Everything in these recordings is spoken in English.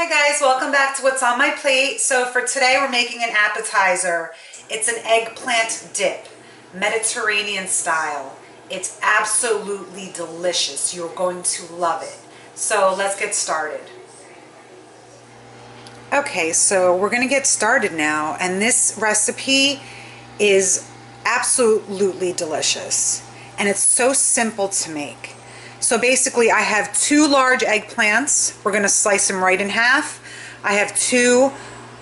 Hi guys, welcome back to What's on My Plate. So for today we're making an appetizer. It's an eggplant dip, Mediterranean style. It's absolutely delicious. You're going to love it. So let's get started. Okay, so we're going to get started now, and this recipe is absolutely delicious and it's so simple to make. So basically I have 2 large eggplants. We're going to slice them right in half. I have 2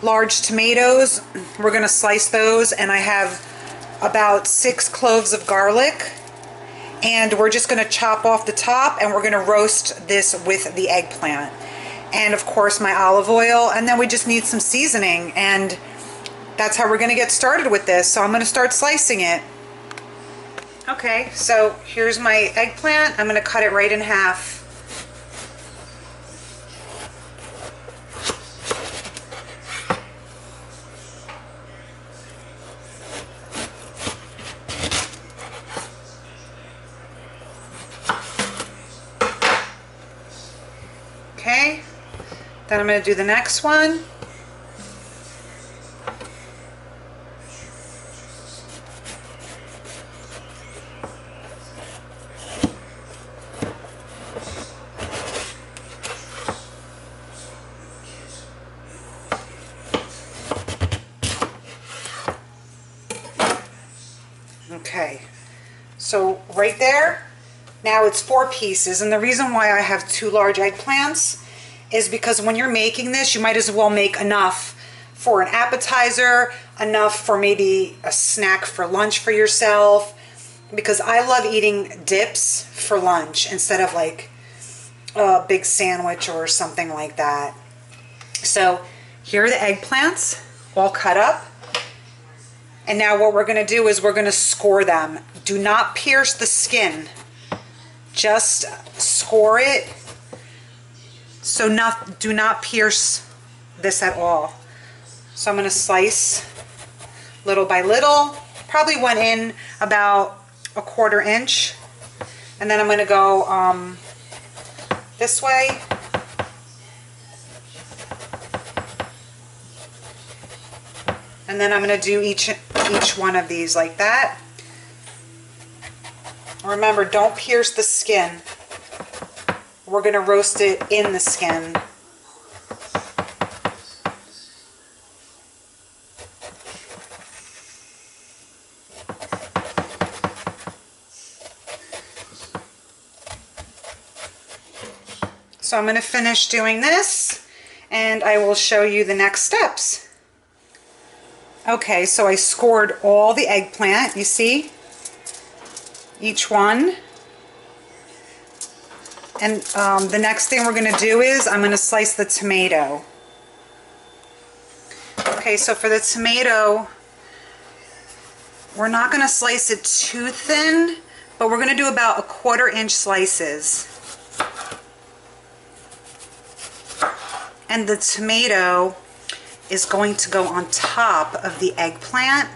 large tomatoes. We're going to slice those, and I have about 6 cloves of garlic, and we're just going to chop off the top, and we're going to roast this with the eggplant, and of course my olive oil, and then we just need some seasoning, and that's how we're going to get started with this. So I'm going to start slicing it. Okay, so here's my eggplant. I'm going to cut it right in half. Okay, then I'm going to do the next one. Okay, so right there, now it's 4 pieces, and the reason why I have 2 large eggplants is because when you're making this, you might as well make enough for an appetizer, enough for maybe a snack for lunch for yourself, because I love eating dips for lunch instead of like a big sandwich or something like that. So here are the eggplants all cut up. And now what we're going to do is we're going to score them. Do not pierce the skin. Just score it. So do not pierce this at all. So I'm going to slice little by little. Probably went in about 1/4 inch. And then I'm going to go this way. And then I'm going to do each one of these like that. Remember, don't pierce the skin. We're going to roast it in the skin. So I'm going to finish doing this, and I will show you the next steps. Okay, so I scored all the eggplant, you see, each one. And the next thing we're going to do is I'm going to slice the tomato. Okay, so for the tomato, we're not going to slice it too thin, but we're going to do about 1/4 inch slices. And the tomato is going to go on top of the eggplant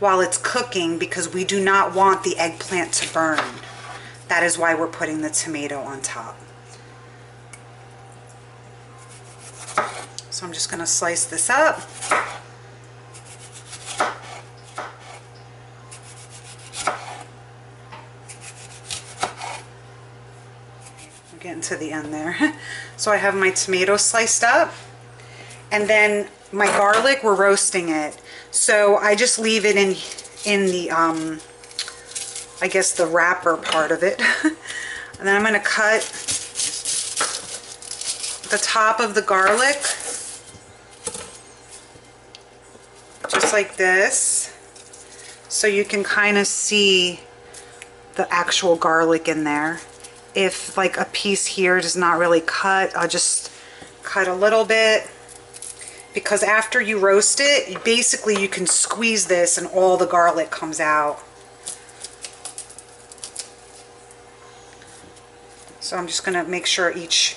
while it's cooking, because we do not want the eggplant to burn. That is why we're putting the tomato on top. So I'm just going to slice this up. I'm getting to the end there. So I have my tomato sliced up. And then my garlic, we're roasting it. So I just leave it in the, I guess the wrapper part of it. And then I'm going to cut the top of the garlic, just like this, so you can kind of see the actual garlic in there. If like a piece here does not really cut, I'll just cut a little bit. Because after you roast it, basically you can squeeze this and all the garlic comes out. So I'm just going to make sure each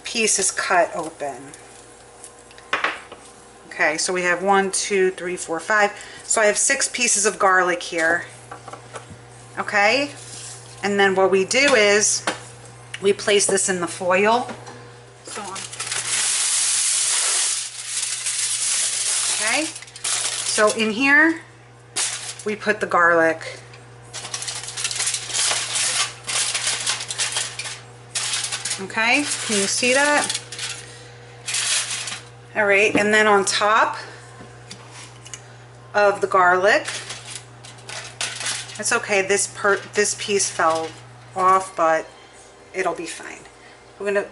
piece is cut open. Okay, so we have 1, 2, 3, 4, 5. So I have 6 pieces of garlic here. Okay, and then what we do is we place this in the foil. So So in here, we put the garlic. Okay, can you see that? All right, and then on top of the garlic, it's okay, this piece fell off, but it'll be fine. We're gonna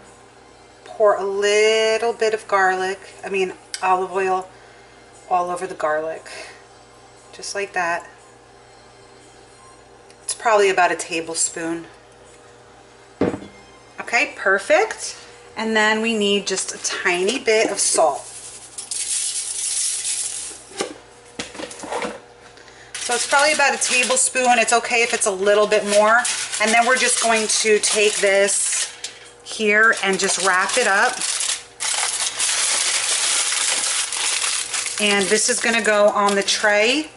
pour a little bit of olive oil all over the garlic, just like that. It's probably about a tablespoon. Okay, perfect. And then we need just a tiny bit of salt. So it's probably about a tablespoon. It's okay if it's a little bit more. And then we're just going to take this here and just wrap it up. And this is going to go on the tray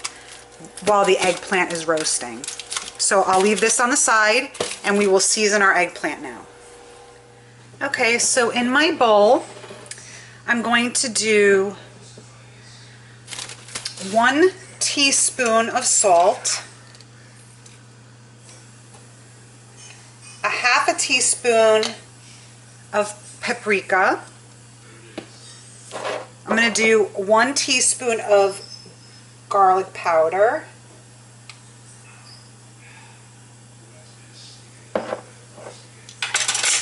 while the eggplant is roasting. So I'll leave this on the side and we will season our eggplant now. Okay, so in my bowl, I'm going to do 1 teaspoon of salt, a half a teaspoon of paprika. I'm going to do 1 teaspoon of garlic powder,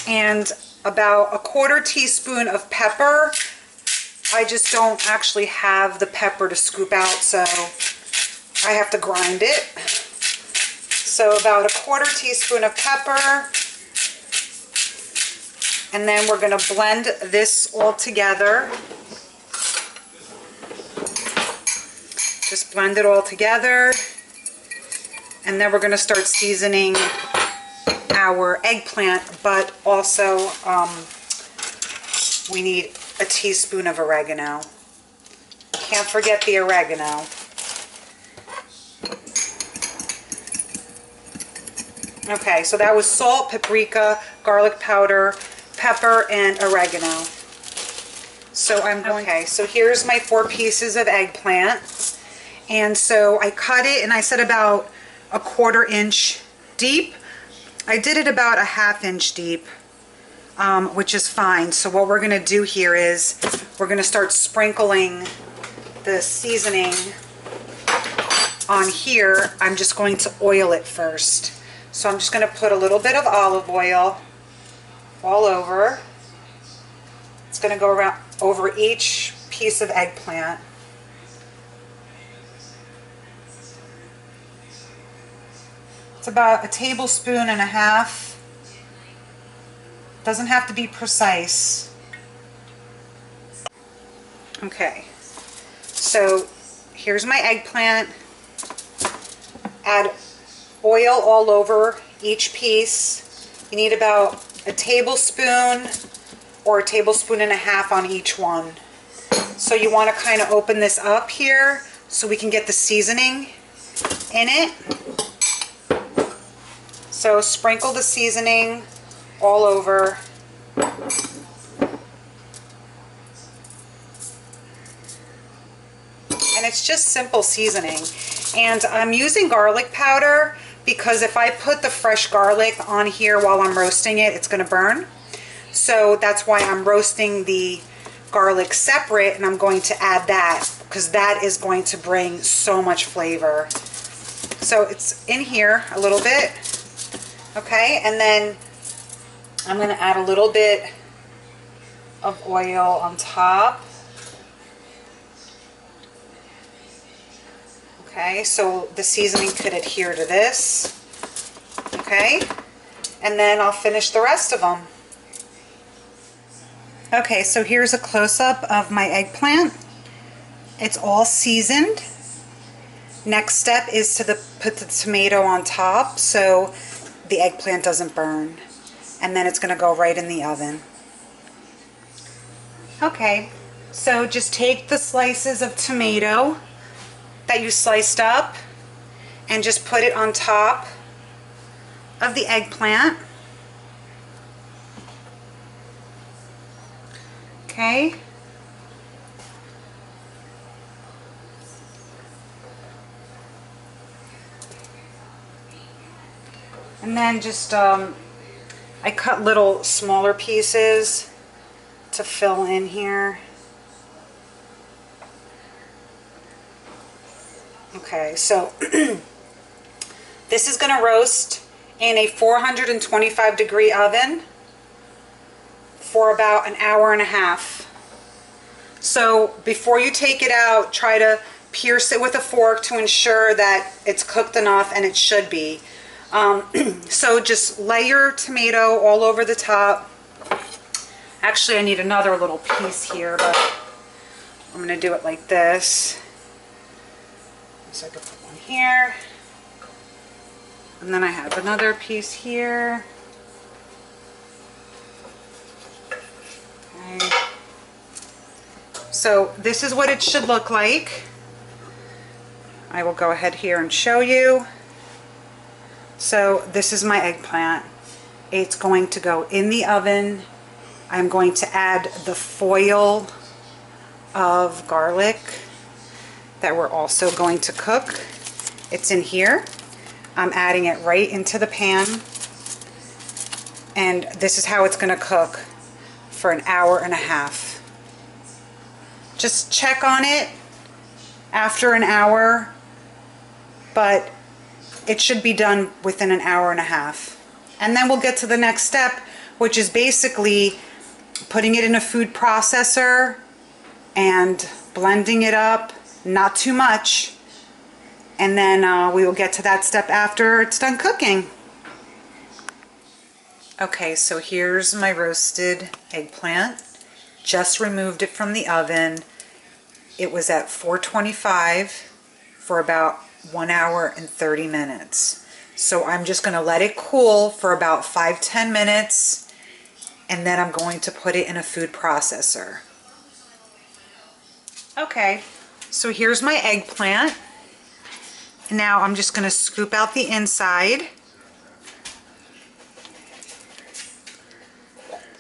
and about a 1/4 teaspoon of pepper. I just don't actually have the pepper to scoop out, so I have to grind it. So about a 1/4 teaspoon of pepper. And then we're going to blend this all together. Just blend it all together. And then we're going to start seasoning our eggplant, but also we need a teaspoon of oregano. Can't forget the oregano. Okay, so that was salt, paprika, garlic powder, pepper, and oregano. So so here's my 4 pieces of eggplant. And so I cut it, and I said about a 1/4 inch deep. I did it about a 1/2 inch deep, which is fine. So what we're going to do here is we're going to start sprinkling the seasoning on here. I'm just going to oil it first. So I'm just going to put a little bit of olive oil all over. It's going to go around over each piece of eggplant. It's about 1.5 tablespoons. Doesn't have to be precise. Okay, so here's my eggplant. Add oil all over each piece. You need about a tablespoon or 1.5 tablespoons on each one. So you want to kind of open this up here so we can get the seasoning in it. So sprinkle the seasoning all over. And it's just simple seasoning. And I'm using garlic powder because if I put the fresh garlic on here while I'm roasting it, it's going to burn. So that's why I'm roasting the garlic separate, and I'm going to add that because that is going to bring so much flavor. So it's in here a little bit. Okay, and then I'm going to add a little bit of oil on top. Okay, so the seasoning could adhere to this. Okay, and then I'll finish the rest of them. Okay, so here's a close-up of my eggplant. It's all seasoned. Next step is to put the tomato on top so the eggplant doesn't burn. And then it's going to go right in the oven. Okay, so just take the slices of tomato that you sliced up and just put it on top of the eggplant. Okay. And then just, I cut little smaller pieces to fill in here. Okay, so this is going to roast in a 425 degree oven for about an hour and a half. So before you take it out, try to pierce it with a fork to ensure that it's cooked enough, and it should be. So just lay your tomato all over the top. Actually, I need another little piece here, but I'm going to do it like this. So I can put one here. And then I have another piece here. Okay. So this is what it should look like. I will go ahead here and show you. So this is my eggplant. It's going to go in the oven. I'm going to add the foil of garlic that we're also going to cook. It's in here. I'm adding it right into the pan. And this is how it's going to cook for an hour and a half. Just check on it after an hour, but it should be done within an hour and a half. And then we'll get to the next step, which is basically putting it in a food processor and blending it up, not too much. And then we will get to that step after it's done cooking. Okay, so here's my roasted eggplant. Just removed it from the oven. It was at 425 for about 1 hour and 30 minutes. So I'm just going to let it cool for about 5-10 minutes, and then I'm going to put it in a food processor. Okay, so here's my eggplant. Now I'm just going to scoop out the inside.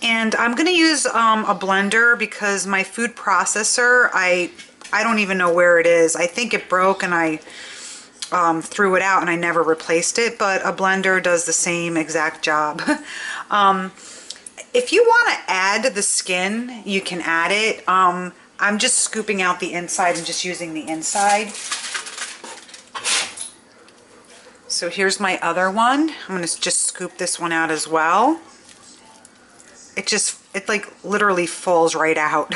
And I'm going to use a blender because my food processor, I don't even know where it is. I think it broke and I threw it out and I never replaced it, but a blender does the same exact job. If you want to add the skin, you can add it. I'm just scooping out the inside and just using the inside. So here's my other one. I'm going to just scoop this one out as well. It like literally falls right out.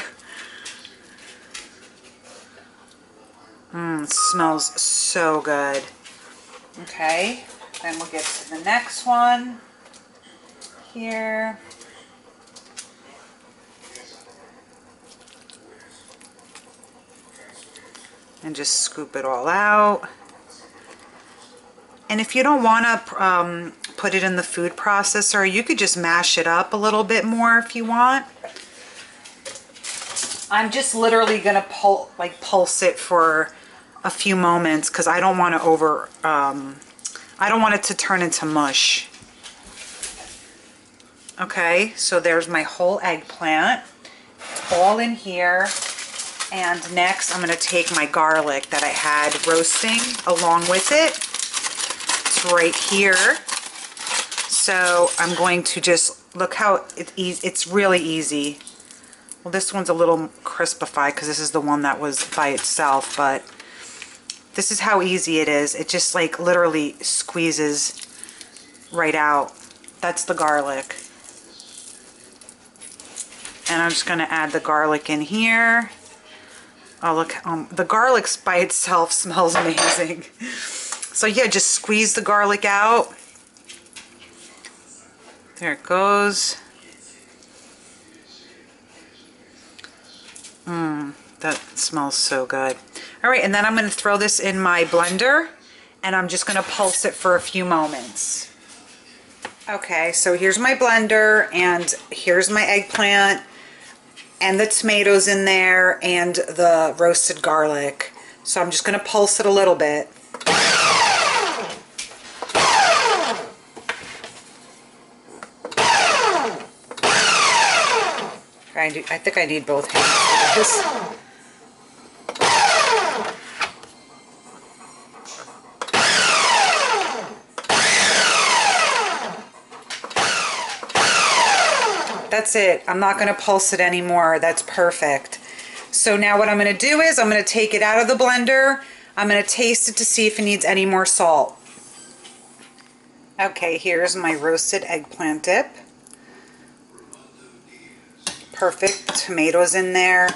It smells so good. Okay, then we'll get to the next one here. And just scoop it all out. And if you don't want to put it in the food processor, you could just mash it up a little bit more if you want. I'm just literally going to pulse it for a few moments because I don't want to I don't want it to turn into mush. Okay, so there's my whole eggplant. It's all in here. And next I'm going to take my garlic that I had roasting along with it. Right here. So I'm going to just look how it's really easy. Well, this one's a little crispified because this is the one that was by itself, but this is how easy it is. It just like literally squeezes right out. That's the garlic. And I'm just going to add the garlic in here. Oh, look, the garlic by itself smells amazing. So yeah, just squeeze the garlic out. There it goes. That smells so good. All right, and then I'm going to throw this in my blender, and I'm just going to pulse it for a few moments. Okay, so here's my blender, and here's my eggplant, and the tomatoes in there, and the roasted garlic. So I'm just going to pulse it a little bit. I think I need both hands for this. That's it. I'm not going to pulse it anymore. That's perfect. So now what I'm going to do is I'm going to take it out of the blender. I'm going to taste it to see if it needs any more salt. Okay, here's my roasted eggplant dip. Perfect. The tomatoes in there.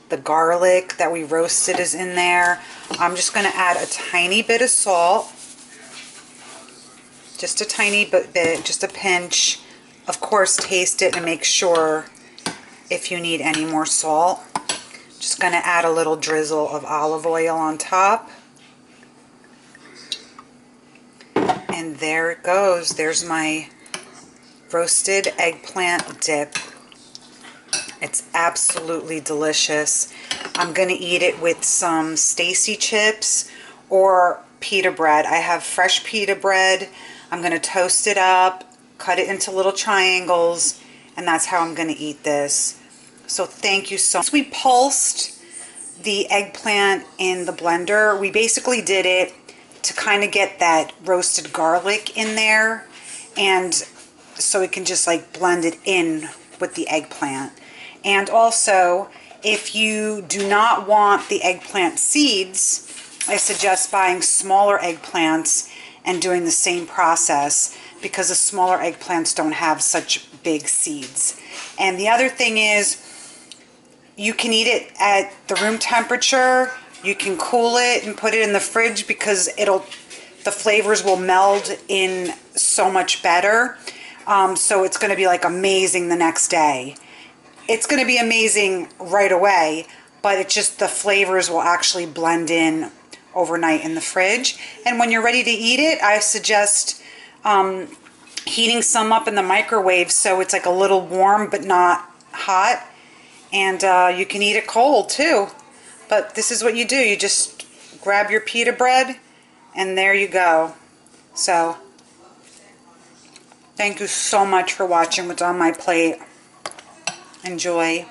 The garlic that we roasted is in there. I'm just going to add a tiny bit of salt. Just a tiny bit, just a pinch. Of course, taste it and make sure if you need any more salt. Just going to add a little drizzle of olive oil on top. And there it goes. There's my roasted eggplant dip. It's absolutely delicious. I'm going to eat it with some Stacy chips or pita bread. I have fresh pita bread. I'm going to toast it up, cut it into little triangles, and that's how I'm going to eat this. So thank you so much. We pulsed the eggplant in the blender. We basically did it to kind of get that roasted garlic in there, and so it can just like blend it in with the eggplant. And also, if you do not want the eggplant seeds, I suggest buying smaller eggplants and doing the same process, because the smaller eggplants don't have such big seeds. And the other thing is, you can eat it at the room temperature. You can cool it and put it in the fridge, because the flavors will meld in so much better. So it's going to be like amazing the next day. It's going to be amazing right away, but it's just the flavors will actually blend in overnight in the fridge. And when you're ready to eat it, I suggest heating some up in the microwave so it's like a little warm but not hot. And you can eat it cold too. But this is what you do. You just grab your pita bread and there you go. So thank you so much for watching what's on my plate. Enjoy.